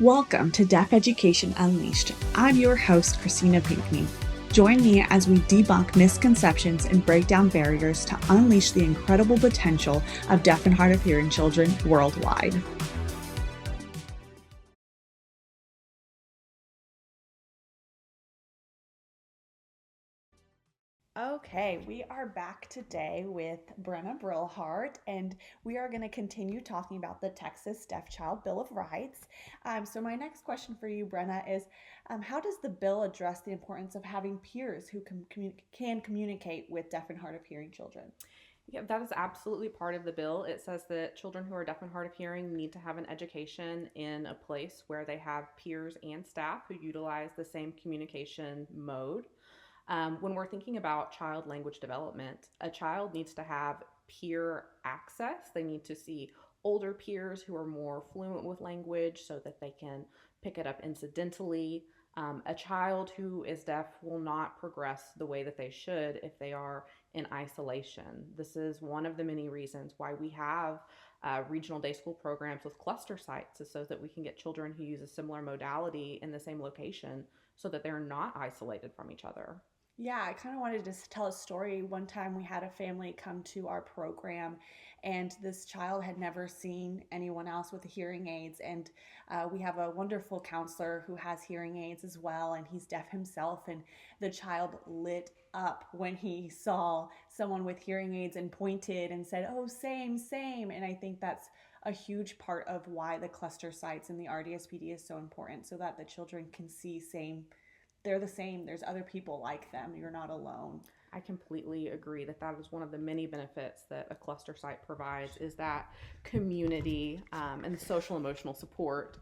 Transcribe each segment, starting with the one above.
Welcome to Deaf Education Unleashed. I'm your host, Christina Pinkney. Join me as we debunk misconceptions and break down barriers to unleash the incredible potential of deaf and hard of hearing children worldwide. Okay, we are back today with Brenna Brillhart, and we are going to continue talking about the Texas Deaf Child Bill of Rights. So my next question for you, Brenna, is how does the bill address the importance of having peers who can communicate with deaf and hard of hearing children? Yeah, that is absolutely part of the bill. It says that children who are deaf and hard of hearing need to have an education in a place where they have peers and staff who utilize the same communication mode. When we're thinking about child language development, a child needs to have peer access. They need to see older peers who are more fluent with language so that they can pick it up incidentally. A child who is deaf will not progress the way that they should if they are in isolation. This is one of the many reasons why we have regional day school programs with cluster sites, is so that we can get children who use a similar modality in the same location so that they're not isolated from each other. Yeah, I kind of wanted to tell a story. One time we had a family come to our program, and this child had never seen anyone else with hearing aids. And we have a wonderful counselor who has hearing aids as well, and he's deaf himself. And the child lit up when he saw someone with hearing aids and pointed and said, "Oh, same, same." And I think that's a huge part of why the cluster sites and the RDSPD is so important, so that the children can see they're the same. There's other people like them. You're not alone. I completely agree that that is one of the many benefits that a cluster site provides, is that community and social emotional support.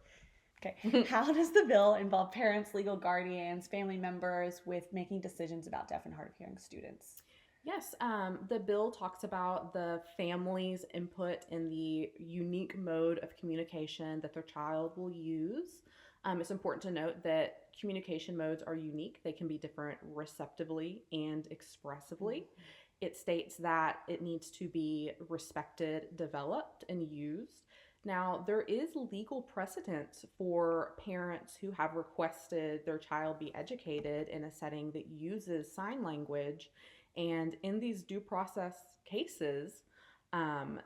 Okay. How does the bill involve parents, legal guardians, family members with making decisions about deaf and hard of hearing students? Yes, the bill talks about the family's input in the unique mode of communication that their child will use. It's important to note that communication modes are unique. They can be different receptively and expressively. Mm-hmm. It states that it needs to be respected, developed, and used. Now, there is legal precedence for parents who have requested their child be educated in a setting that uses sign language. And in these due process cases,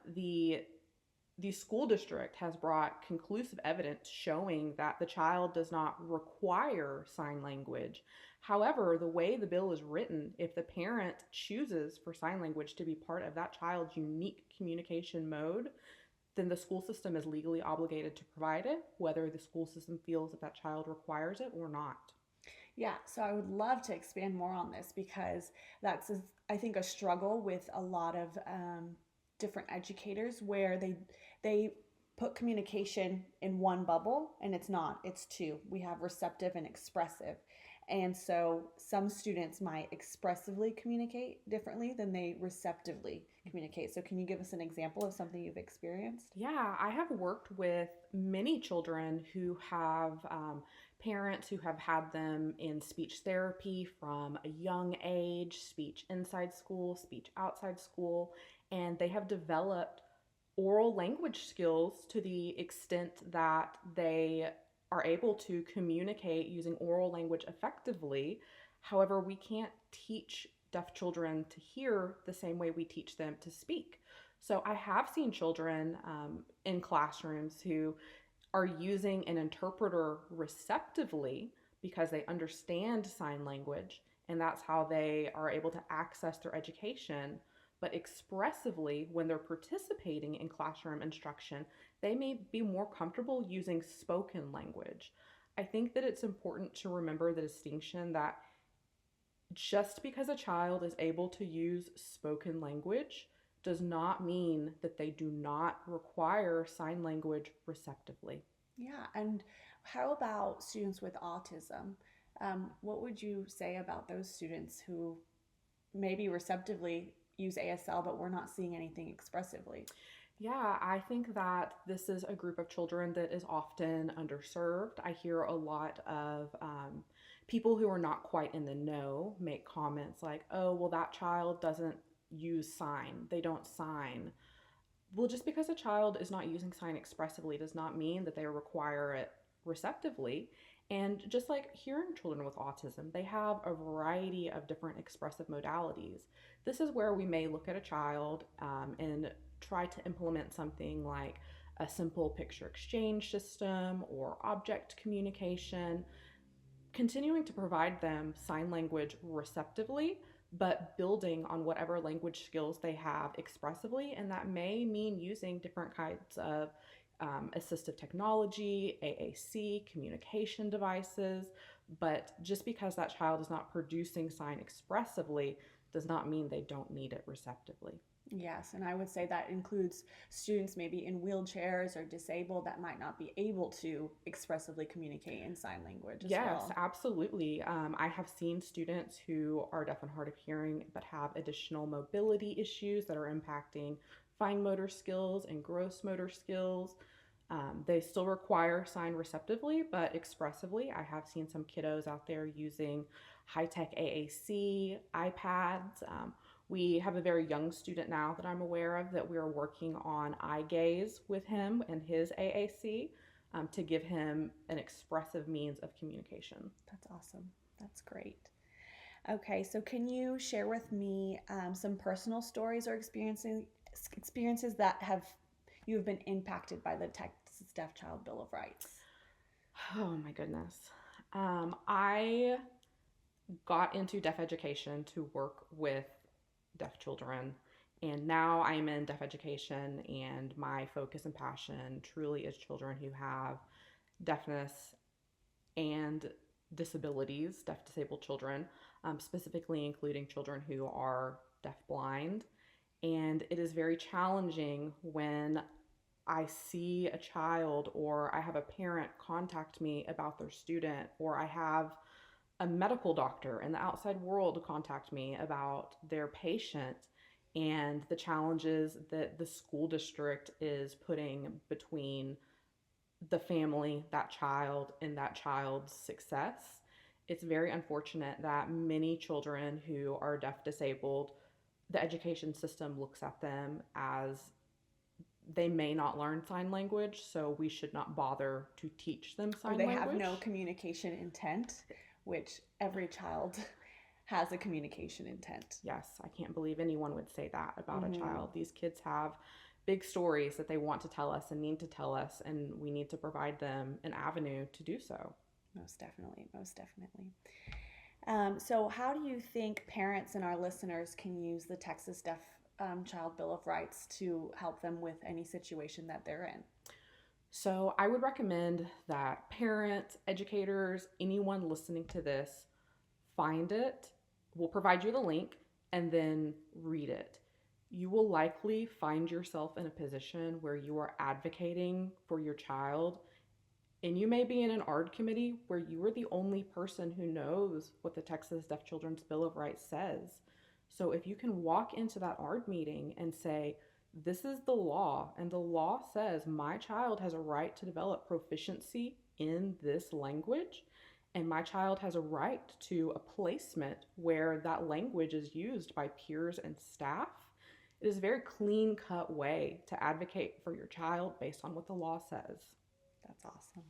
the school district has brought conclusive evidence showing that the child does not require sign language. However, the way the bill is written, if the parent chooses for sign language to be part of that child's unique communication mode, then the school system is legally obligated to provide it, whether the school system feels that that child requires it or not. Yeah, so I would love to expand more on this because that's, I think, a struggle with a lot of different educators where they put communication in one bubble and it's not. It's two. We have receptive and expressive. And so some students might expressively communicate differently than they receptively communicate. So can you give us an example of something you've experienced? Yeah, I have worked with many children who have parents who have had them in speech therapy from a young age, speech inside school, speech outside school, and they have developed oral language skills to the extent that they are able to communicate using oral language effectively. However, we can't teach deaf children to hear the same way we teach them to speak. So I have seen children in classrooms who are using an interpreter receptively because they understand sign language, and that's how they are able to access their education. But expressively, when they're participating in classroom instruction, they may be more comfortable using spoken language. I think that it's important to remember the distinction that just because a child is able to use spoken language does not mean that they do not require sign language receptively. Yeah, and how about students with autism? What would you say about those students who maybe receptively use ASL, but we're not seeing anything expressively? Yeah, I think that this is a group of children that is often underserved. I hear a lot of people who are not quite in the know make comments like, oh, well, that child doesn't use sign, they don't sign. Well, just because a child is not using sign expressively does not mean that they require it receptively. And just like hearing children with autism, they have a variety of different expressive modalities. This is where we may look at a child and try to implement something like a simple picture exchange system or object communication, continuing to provide them sign language receptively, but building on whatever language skills they have expressively. And that may mean using different kinds of assistive technology, AAC, communication devices. But just because that child is not producing sign expressively does not mean they don't need it receptively. Yes, and I would say that includes students maybe in wheelchairs or disabled that might not be able to expressively communicate in sign language as Yes, well. absolutely. I have seen students who are deaf and hard of hearing but have additional mobility issues that are impacting fine motor skills and gross motor skills. They still require sign receptively, but expressively. I have seen some kiddos out there using high-tech AAC, iPads. We have a very young student now that I'm aware of that we are working on eye gaze with him and his AAC to give him an expressive means of communication. That's awesome. That's great. Okay, so can you share with me some personal stories or experiences that you have been impacted by the Texas Deaf Child Bill of Rights? Oh my goodness. I got into deaf education to work with deaf children, and now I'm in deaf education, and my focus and passion truly is children who have deafness and disabilities, deaf disabled children, specifically including children who are deaf blind. And it is very challenging when I see a child or I have a parent contact me about their student, or I have a medical doctor in the outside world contact me about their patient, and the challenges that the school district is putting between the family, that child, and that child's success. It's very unfortunate that many children who are deaf disabled, the education system looks at them as they may not learn sign language, so we should not bother to teach them sign language. Or they have no communication intent, which every child has a communication intent. Yes, I can't believe anyone would say that about a child. These kids have big stories that they want to tell us and need to tell us, and we need to provide them an avenue to do so. Most definitely, most definitely. So how do you think parents and our listeners can use the Texas Deaf Child Bill of Rights to help them with any situation that they're in? So I would recommend that parents, educators, anyone listening to this, find it. We'll provide you the link and then read it. You will likely find yourself in a position where you are advocating for your child, and you may be in an ARD committee where you are the only person who knows what the Texas Deaf Children's Bill of Rights says. So if you can walk into that ARD meeting and say, this is the law, and the law says my child has a right to develop proficiency in this language, and my child has a right to a placement where that language is used by peers and staff. It is a very clean-cut way to advocate for your child based on what the law says. That's awesome.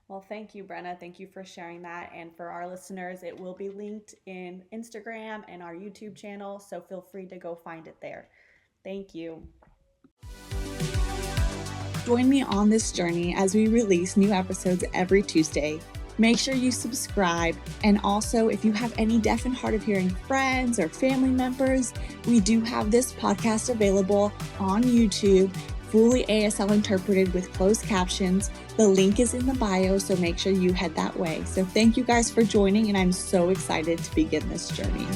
Well, thank you, Brenna. Thank you for sharing that. And for our listeners, it will be linked in Instagram and our YouTube channel, so feel free to go find it there. Thank you. Join me on this journey as we release new episodes every Tuesday. Make sure you subscribe. And also, if you have any deaf and hard of hearing friends or family members, we do have this podcast available on YouTube, fully ASL interpreted with closed captions. The link is in the bio, so make sure you head that way. So thank you guys for joining, and I'm so excited to begin this journey.